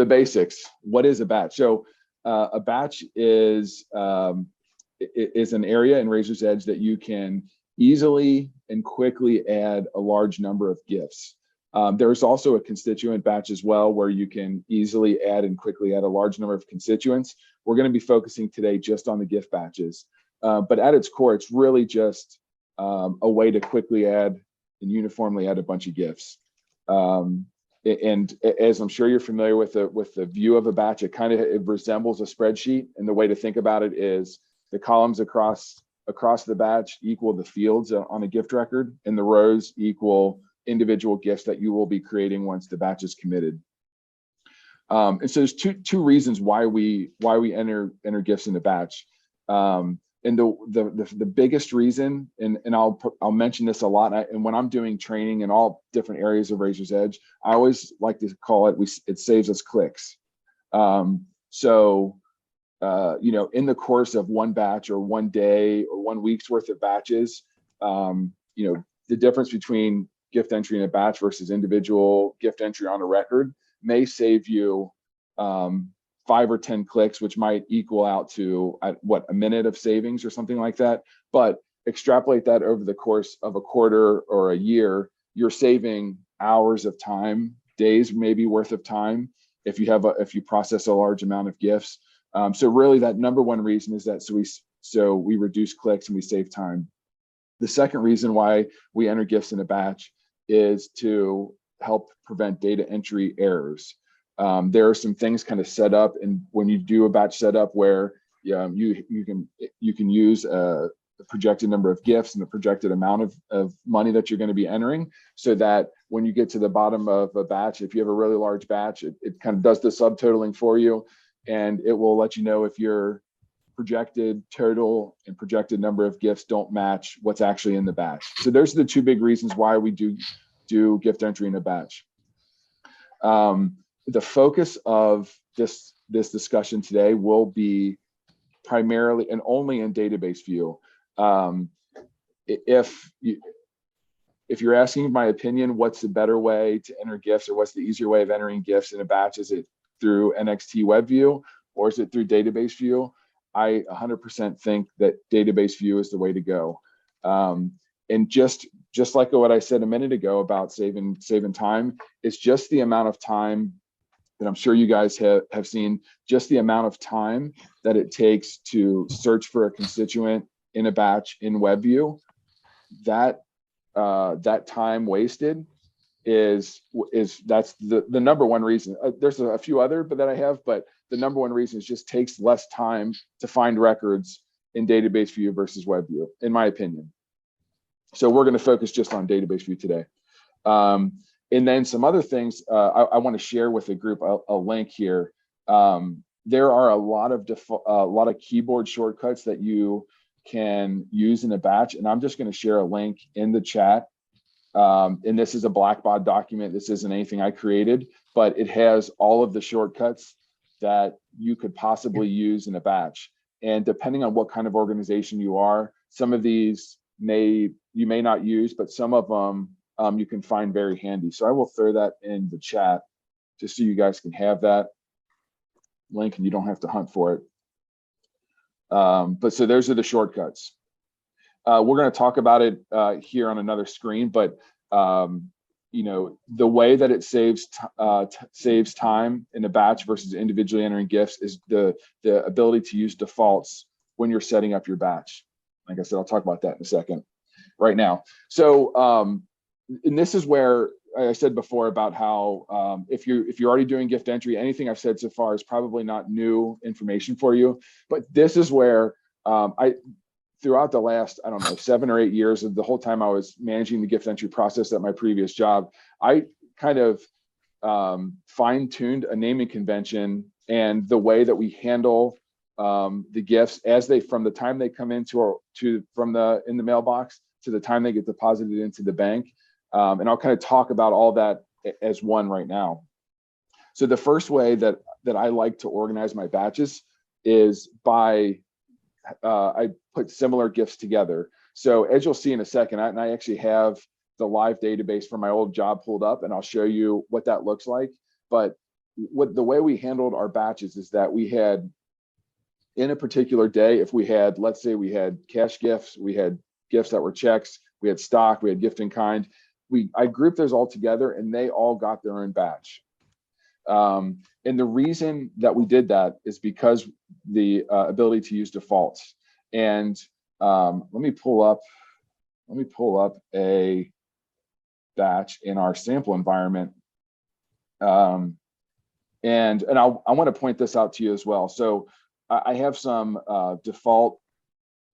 the basics. What is a batch? So a batch is an area in Razor's Edge that you can easily and quickly add a large number of gifts. There's also a constituent batch as well, where you can easily add and quickly add a large number of constituents. We're going to be focusing today just on the gift batches. But at its core, it's really just a way to quickly add and uniformly add a bunch of gifts. And as I'm sure you're familiar with the view of a batch, it resembles a spreadsheet. And the way to think about it is the columns across the batch equal the fields on a gift record, and the rows equal individual gifts that you will be creating once the batch is committed. And so there's two reasons why we enter gifts in the batch. And the biggest reason, and I'll mention this a lot, and when I'm doing training in all different areas of Razor's Edge, I always like to call it saves us clicks. In the course of one batch or one day or 1 week's worth of batches, the difference between gift entry in a batch versus individual gift entry on a record may save you 5 or 10 clicks, which might equal out to a minute of savings or something like that. But extrapolate that over the course of a quarter or a year, you're saving hours of time, days maybe worth of time, if you process a large amount of gifts. So really, that number one reason is that so we reduce clicks and we save time. The second reason why we enter gifts in a batch is to help prevent data entry errors. There are some things kind of set up, and when you do a batch setup where you can use a projected number of gifts and the projected amount of money that you're going to be entering, so that when you get to the bottom of a batch, if you have a really large batch, it kind of does the subtotaling for you, and it will let you know if your projected total and projected number of gifts don't match what's actually in the batch. So those are the two big reasons why we do gift entry in a batch. The focus of this discussion today will be primarily and only in database view. If you're asking my opinion, what's the better way to enter gifts, or what's the easier way of entering gifts in a batch? Is it through NXT Web View or is it through database view? I 100% think that database view is the way to go. And just like what I said a minute ago about saving time, it's just the amount of time that I'm sure you guys have seen, just the amount of time that it takes to search for a constituent in a batch in WebView. That time wasted that's the number one reason. There's a few other that I have, but the number one reason is just takes less time to find records in database view versus WebView, in my opinion. So we're going to focus just on database view today. And then some other things I want to share with the group, a link here. There are a lot of keyboard shortcuts that you can use in a batch, and I'm just going to share a link in the chat. And this is a Blackbaud document. This isn't anything I created, but it has all of the shortcuts that you could possibly use in a batch. And depending on what kind of organization you are, some of these you may not use, but some of them you can find very handy. So I will throw that in the chat just so you guys can have that link and you don't have to hunt for it. But so those are the shortcuts. We're going to talk about it here on another screen, but the way that it saves time in a batch versus individually entering gifts is the ability to use defaults when you're setting up your batch. Like I said, I'll talk about that in a second. Right now, so and this is where I said before about how if you're already doing gift entry, anything I've said so far is probably not new information for you. But this is where throughout the last, 7 or 8 years of the whole time I was managing the gift entry process at my previous job, I kind of fine-tuned a naming convention and the way that we handle the gifts from the time they come in in the mailbox to the time they get deposited into the bank. And I'll kind of talk about all that as one right now. So the first way that I like to organize my batches is by I put similar gifts together. So as you'll see in a second, I actually have the live database from my old job pulled up, and I'll show you what that looks like. But what the way we handled our batches is that we had, in a particular day, if we had, let's say we had cash gifts, we had gifts that were checks, we had stock, we had gift in kind, I grouped those all together and they all got their own batch. And the reason that we did that is because the ability to use defaults. And let me pull up a batch in our sample environment. And I want to point this out to you as well. So I have some default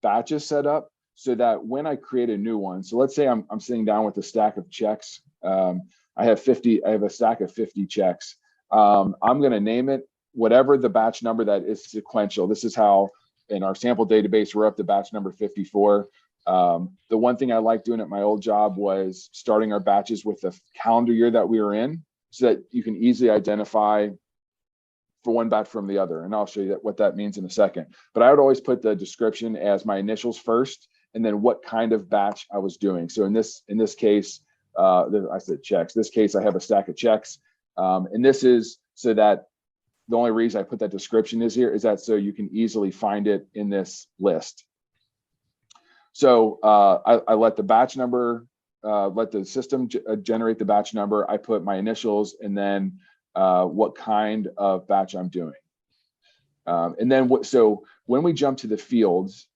batches set up so that when I create a new one, so let's say I'm sitting down with a stack of checks. I have a stack of 50 checks. I'm going to name it whatever the batch number that is sequential. This is how in our sample database, we're up to batch number 54. The one thing I liked doing at my old job was starting our batches with the calendar year that we were in so that you can easily identify for one batch from the other. And I'll show you what that means in a second. But I would always put the description as my initials first, and then what kind of batch I was doing. So in this case, I said checks. This case, I have a stack of checks. And this is so that the only reason I put that description is here is that so you can easily find it in this list. So I let the batch number, let the system generate the batch number. I put my initials and then what kind of batch I'm doing. And then so when we jump to the fields,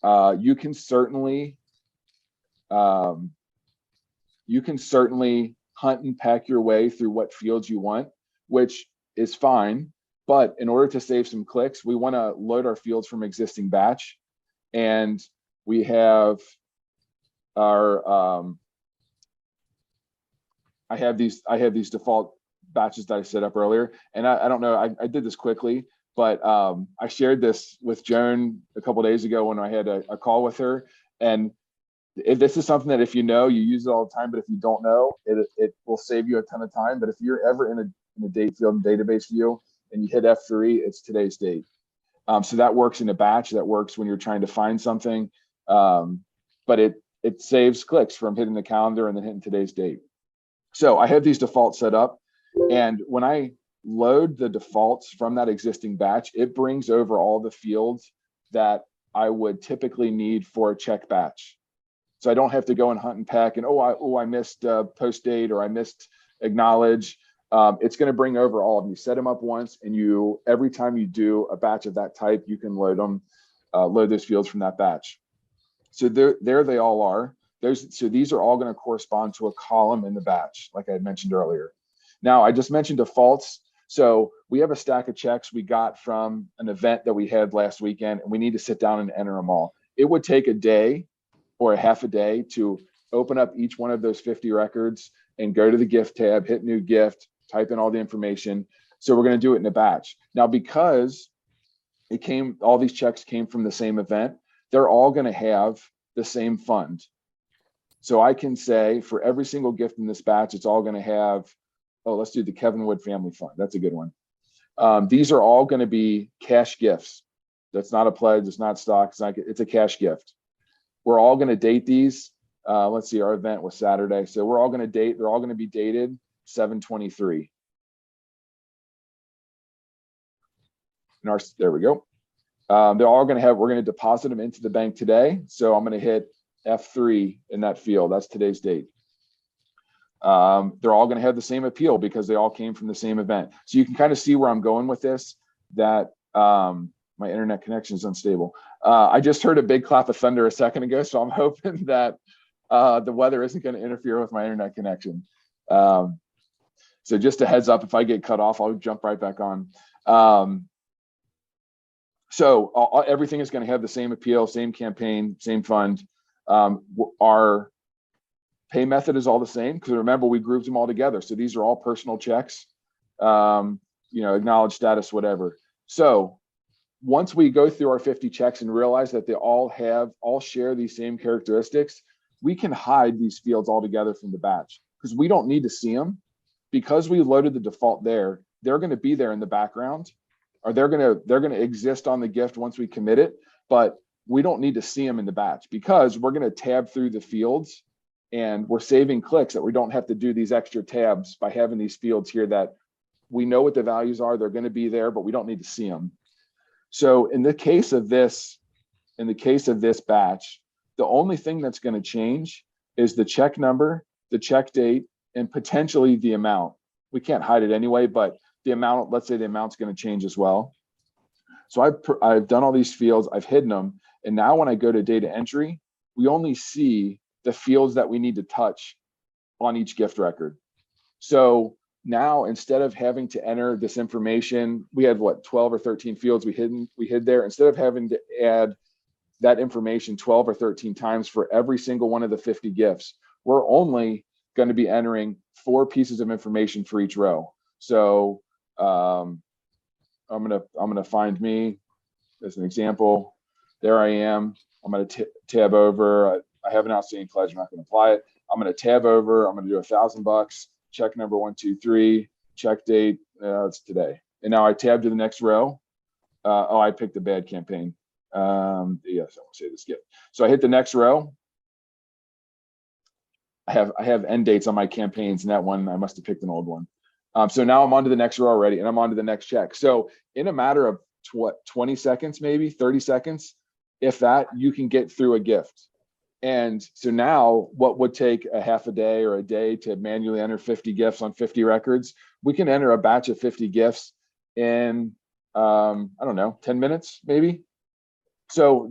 you can certainly hunt and peck your way through what fields you want, which is fine. But in order to save some clicks, we want to load our fields from existing batch. And we have our, I have these default batches that I set up earlier. And I don't know, I did this quickly, but I shared this with Joan a couple of days ago when I had a call with her. And if this is something that if you know, you use it all the time, but if you don't know, it will save you a ton of time. But if you're ever in a date field and database view and you hit F3, it's today's date. So that works in a batch. That works when you're trying to find something, but it saves clicks from hitting the calendar and then hitting today's date. So I have these defaults set up, and when I load the defaults from that existing batch, it brings over all the fields that I would typically need for a check batch. So I don't have to go and hunt and peck and I missed post date or I missed acknowledge. It's going to bring over all of them. You set them up once, and every time you do a batch of that type, you can load those fields from that batch. So there they all are. So these are all going to correspond to a column in the batch, like I had mentioned earlier. Now, I just mentioned defaults. So we have a stack of checks we got from an event that we had last weekend, and we need to sit down and enter them all. It would take a day or a half a day to open up each one of those 50 records and go to the gift tab, hit new gift, type in all the information. So we're going to do it in a batch. Now, because all these checks came from the same event, they're all going to have the same fund. So I can say for every single gift in this batch, it's all going to have, let's do the Kevin Wood Family Fund. That's a good one. These are all going to be cash gifts. That's not a pledge. It's not stock. It's a cash gift. We're all going to date these. Let's see, our event was Saturday. So we're all going to they're all going to be dated 7/23. There we go. They're all going to we're going to deposit them into the bank today. So I'm going to hit F3 in that field. That's today's date. They're all going to have the same appeal because they all came from the same event. So you can kind of see where I'm going with this, that my internet connection is unstable. I just heard a big clap of thunder a second ago, so I'm hoping that the weather isn't going to interfere with my internet connection. So just a heads up, if I get cut off, I'll jump right back on. So everything is going to have the same appeal, same campaign, same fund. Our pay method is all the same because remember, we grouped them all together. So these are all personal checks, acknowledge status, whatever. So once we go through our 50 checks and realize that they all share these same characteristics, we can hide these fields altogether from the batch because we don't need to see them. Because we loaded the default there, they're going to be there in the background, or they're going to exist on the gift once we commit it, but we don't need to see them in the batch because we're going to tab through the fields and we're saving clicks that we don't have to do these extra tabs by having these fields here that we know what the values are. They're going to be there, but we don't need to see them. So in the case of this batch, the only thing that's going to change is the check number, the check date, and potentially the amount. We can't hide it anyway, but the amount, let's say the amount's going to change as well. So I've done all these fields, I've hidden them. And now when I go to data entry, we only see the fields that we need to touch on each gift record. So now instead of having to enter this information, we had what, 12 or 13 fields we hid there. Instead of having to add that information 12 or 13 times for every single one of the 50 gifts, we're only going to be entering 4 pieces of information for each row. So I'm gonna find me as an example. There I am. I'm gonna tab over. I have an outstanding pledge. I'm not gonna apply it. I'm gonna tab over. I'm gonna do $1,000. Check number 123. Check date. It's today. And now I tab to the next row. Oh, I picked a bad campaign. Yes, I won't say this gift. So I hit the next row. I have end dates on my campaigns, and that one I must have picked an old one. So now I'm on to the next row already, and I'm on to the next check. So in a matter of 20 seconds, maybe 30 seconds, if that, you can get through a gift. And so now what would take a half a day or a day to manually enter 50 gifts on 50 records, we can enter a batch of 50 gifts in, I don't know, 10 minutes, maybe. So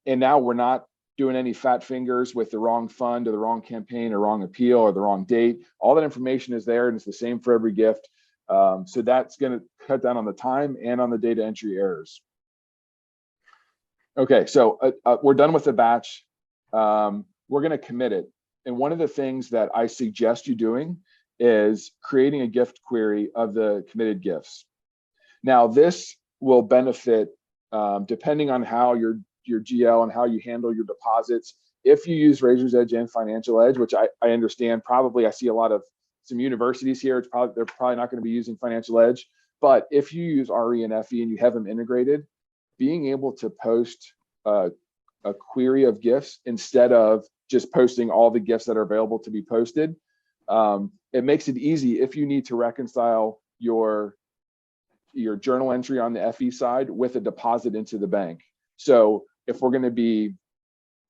and now we're not doing any fat fingers with the wrong fund or the wrong campaign or wrong appeal or the wrong date. All that information is there, and it's the same for every gift. So that's going to cut down on the time and on the data entry errors. Okay, so we're done with the batch. We're going to commit it. And one of the things that I suggest you doing is creating a gift query of the committed gifts. Now, this will benefit depending on how your GL and how you handle your deposits. If you use Razor's Edge and Financial Edge, which I understand, probably I see a lot of some universities here, they're probably not going to be using Financial Edge. But if you use RE and FE and you have them integrated, being able to post a query of gifts instead of just posting all the gifts that are available to be posted, it makes it easy if you need to reconcile your journal entry on the FE side with a deposit into the bank. So if we're going to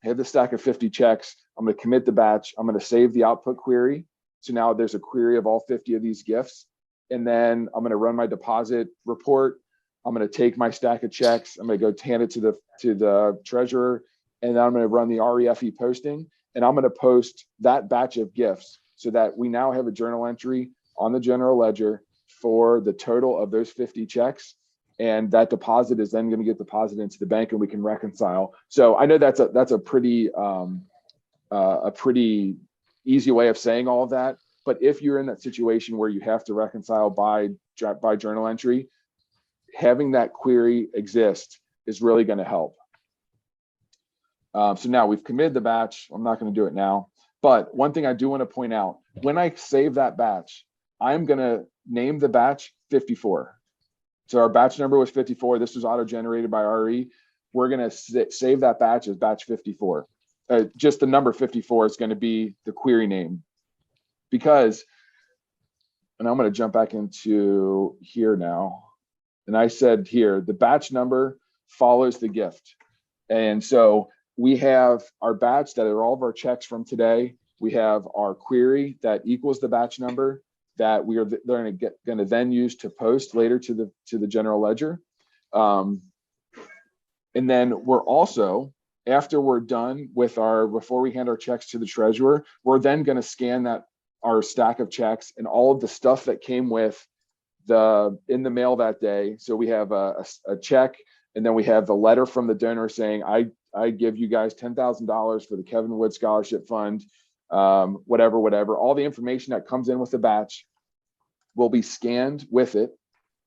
have the stack of 50 checks, I'm going to commit the batch. I'm going to save the output query. So now there's a query of all 50 of these gifts. And then I'm going to run my deposit report. I'm going to take my stack of checks. I'm going to go hand it to the treasurer. And then I'm going to run the REFE posting. And I'm going to post that batch of gifts so that we now have a journal entry on the general ledger for the total of those 50 checks. And that deposit is then going to get deposited into the bank, and we can reconcile. So I know that's a pretty easy way of saying all of that. But if you're in that situation where you have to reconcile by journal entry, having that query exist is really going to help. So now we've committed the batch. I'm not going to do it now. But one thing I do want to point out, when I save that batch, I'm going to name the batch 54. So our batch number was 54. This was auto-generated by RE. We're going to save that batch as batch 54. Just the number 54 is going to be the query name. Because, and I'm going to jump back into here now. And I said here, the batch number follows the gift. And so we have our batch that are all of our checks from today. We have our query that equals the batch number that we are going to then use to post later to the general ledger. And then we're also, after we're done with before we hand our checks to the treasurer, we're then going to scan our stack of checks and all of the stuff that came with in the mail that day. So we have a check, and then we have the letter from the donor saying, I give you guys $10,000 for the Kevin Wood Scholarship Fund, whatever. All the information that comes in with the batch will be scanned with it,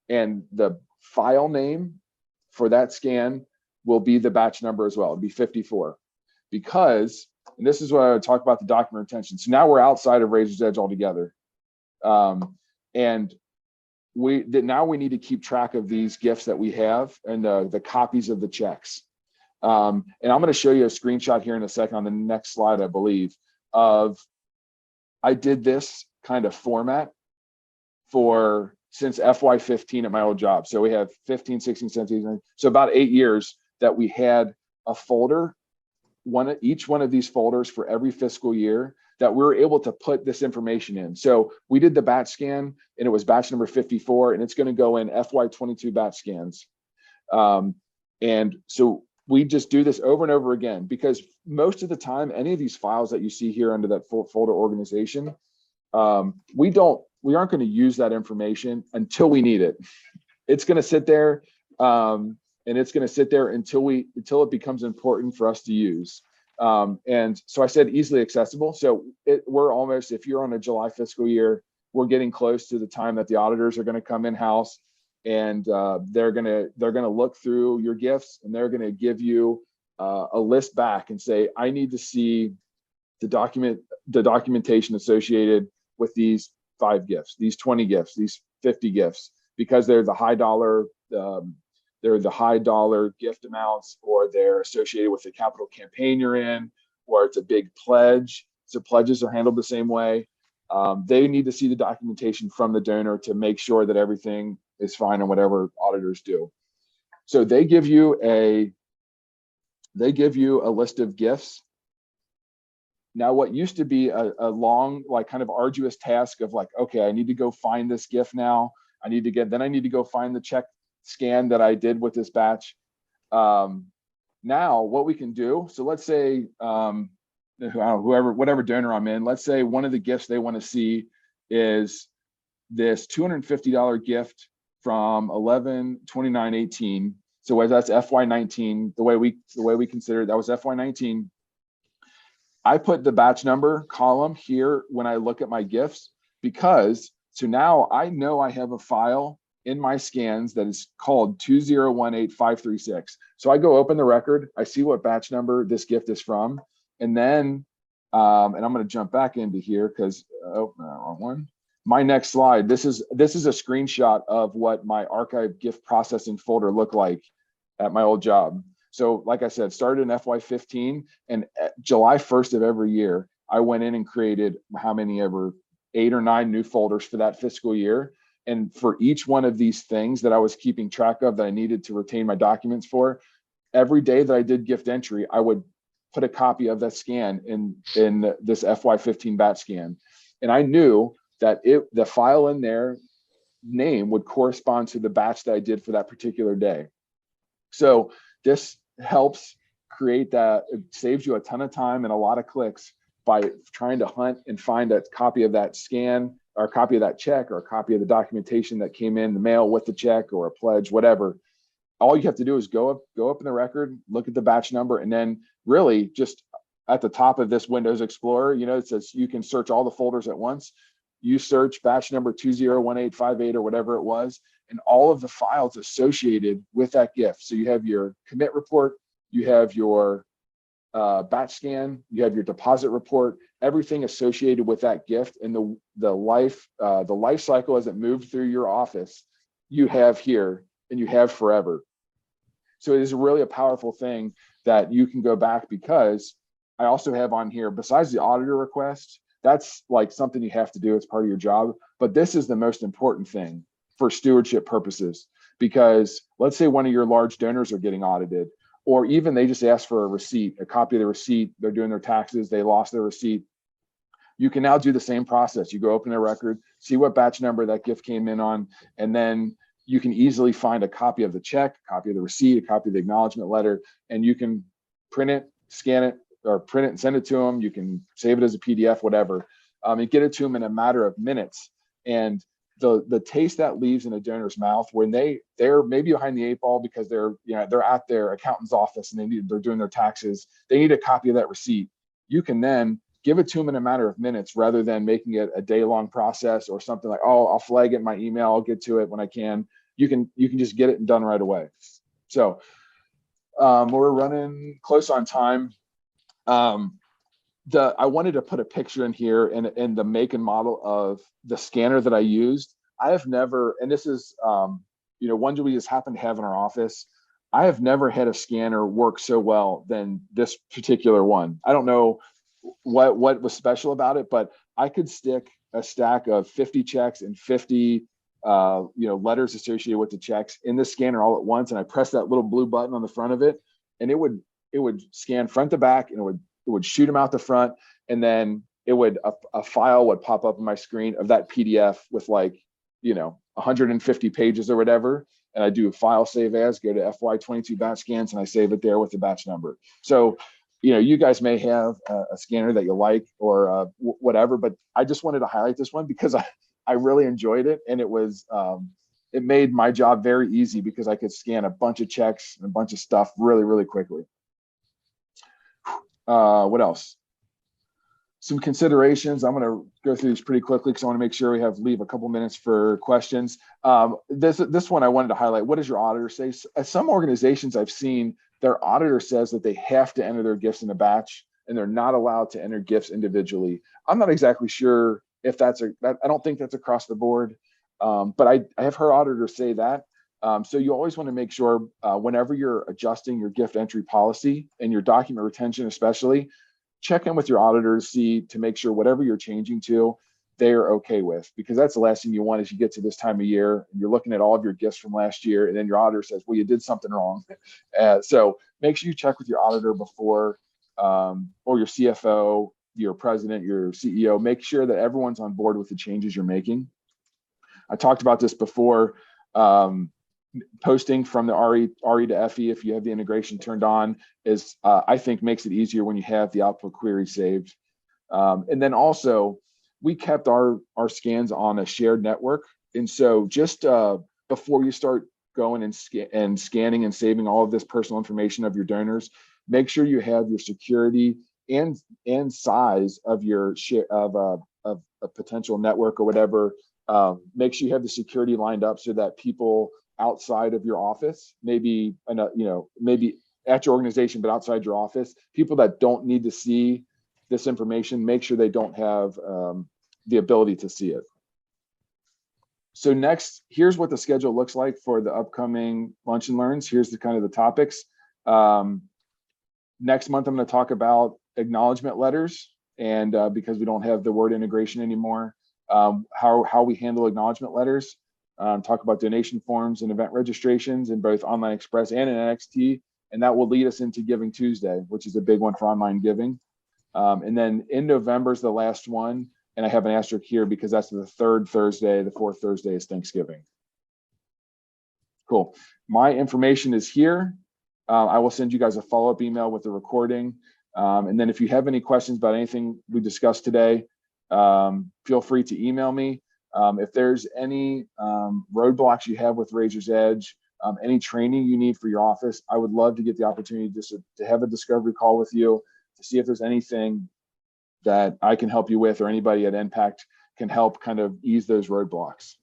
and the file name for that scan will be the batch number as well. It'll be 54. Because, and this is what I would talk about the document retention. So now we're outside of Razor's Edge altogether. And now we need to keep track of these gifts that we have and the copies of the checks. And I'm going to show you a screenshot here in a second on the next slide, I believe, I did this kind of format since FY15 at my old job. So we have 15, 16, 17, so about 8 years that we had a folder, each one of these folders for every fiscal year, that we were able to put this information in. So we did the batch scan, and it was batch number 54, and it's going to go in FY22 batch scans. And so we just do this over and over again, because most of the time, any of these files that you see here under that folder organization, we aren't going to use that information until we need it. It's going to sit there, and it's going to sit there until it becomes important for us to use. And so I said easily accessible. So we're almost, if you're on a July fiscal year, we're getting close to the time that the auditors are going to come in house, and they're going to look through your gifts, and they're going to give you a list back and say, I need to see the documentation associated with these 5 gifts, these 20 gifts, these 50 gifts, because they're the high dollar gift amounts, or they're associated with the capital campaign you're in, or it's a big pledge. So pledges are handled the same way. They need to see the documentation from the donor to make sure that everything is fine on whatever auditors do. So they give you a list of gifts. Now, what used to be a long, like kind of arduous task of like, okay, I need to go find this gift now. I need to go find the check scan that I did with this batch. Now what we can do, so let's say whatever donor I'm in, let's say one of the gifts they want to see is this $250 gift from 11/29/18. So that's FY19. The way we consider it, that was FY19. I put the batch number column here when I look at my gifts, because so now I know I have a file in my scans that is called 2018-536. So I go open the record, I see what batch number this gift is from, and then, and I'm going to jump back into here because, oh, no, wrong one. My next slide, this is a screenshot of what my archive gift processing folder looked like at my old job. So like I said, started in FY15, and July 1st of every year, I went in and created how many ever 8 or 9 new folders for that fiscal year. And for each one of these things that I was keeping track of that I needed to retain my documents for, every day that I did gift entry, I would put a copy of that scan in this FY15 batch scan. And I knew that the file in there name would correspond to the batch that I did for that particular day. So this helps create that. It saves you a ton of time and a lot of clicks by trying to hunt and find a copy of that scan, or a copy of that check, or a copy of the documentation that came in the mail with the check, or a pledge, whatever. All you have to do is go up in the record, look at the batch number, and then really just at the top of this Windows Explorer, it says you can search all the folders at once. You search batch number 201858 or whatever it was, and all of the files associated with that gift. So you have your commit report, you have your batch scan, you have your deposit report, everything associated with that gift, and the life cycle as it moved through your office, you have here, and you have forever. So it is really a powerful thing that you can go back, because I also have on here, besides the auditor request, that's like something you have to do as part of your job, but this is the most important thing for stewardship purposes, because let's say one of your large donors are getting audited, or even they just ask for a receipt, a copy of the receipt, they're doing their taxes, they lost their receipt. You can now do the same process. You go open a record, see what batch number that gift came in on, and then you can easily find a copy of the check, a copy of the receipt, a copy of the acknowledgement letter, and you can print it, scan it, or print it and send it to them. You can save it as a PDF, whatever, and get it to them in a matter of minutes. And the taste that leaves in a donor's mouth when they're maybe behind the 8 ball because they're at their accountant's office and they're doing their taxes, they need a copy of that receipt. You can then give it to them in a matter of minutes, rather than making it a day-long process or something like, oh, I'll flag it in my email, I'll get to it when I can. You can just get it done right away. So we're running close on time. I wanted to put a picture in here and the make and model of the scanner that I used. I have never, and this is, one that we just happen to have in our office. I have never had a scanner work so well than this particular one. I don't know what was special about it, but I could stick a stack of 50 checks and 50 letters associated with the checks in the scanner all at once, and I pressed that little blue button on the front of it, and it would scan front to back, and it would shoot them out the front, and then a file would pop up on my screen of that PDF with 150 pages or whatever, and I do a file save as, go to FY22 batch scans, and I save it there with the batch number. So you guys may have a scanner that you like or whatever, but I just wanted to highlight this one because I really enjoyed it, and it made my job very easy because I could scan a bunch of checks and a bunch of stuff really, really quickly. What else? Some considerations. I'm going to go through these pretty quickly because I want to make sure we leave a couple minutes for questions. This one I wanted to highlight. What does your auditor say? At some organizations I've seen, their auditor says that they have to enter their gifts in a batch and they're not allowed to enter gifts individually. I'm not exactly sure if I don't think that's across the board, but I have heard auditors say that. So you always want to make sure whenever you're adjusting your gift entry policy and your document retention especially, check in with your auditors, to make sure whatever you're changing to, they're okay with, because that's the last thing you want is you get to this time of year and you're looking at all of your gifts from last year and then your auditor says, well, you did something wrong. So make sure you check with your auditor before, or your CFO, your president, your CEO, make sure that everyone's on board with the changes you're making. I talked about this before. Posting from the RE to FE, if you have the integration turned on, is I think makes it easier when you have the output query saved. And then also, we kept our scans on a shared network, and so just before you start going and scanning and saving all of this personal information of your donors, make sure you have your security and size of your of a potential network or whatever. Make sure you have the security lined up so that people outside of your office, maybe at your organization, but outside your office, people that don't need to see this information, make sure they don't have the ability to see it. So next, here's what the schedule looks like for the upcoming Lunch and Learns. Here's the kind of the topics. Next month, I'm going to talk about acknowledgement letters, and because we don't have the word integration anymore, how we handle acknowledgement letters. Talk about donation forms and event registrations in both Online Express and in NXT, and that will lead us into Giving Tuesday, which is a big one for online giving. And then in November is the last one, and I have an asterisk here because that's the third Thursday. The fourth Thursday is Thanksgiving. Cool. My information is here. I will send you guys a follow-up email with the recording. And then if you have any questions about anything we discussed today, feel free to email me. If there's any roadblocks you have with Razor's Edge, any training you need for your office, I would love to get the opportunity just to have a discovery call with you to see if there's anything that I can help you with or anybody at Impact can help kind of ease those roadblocks.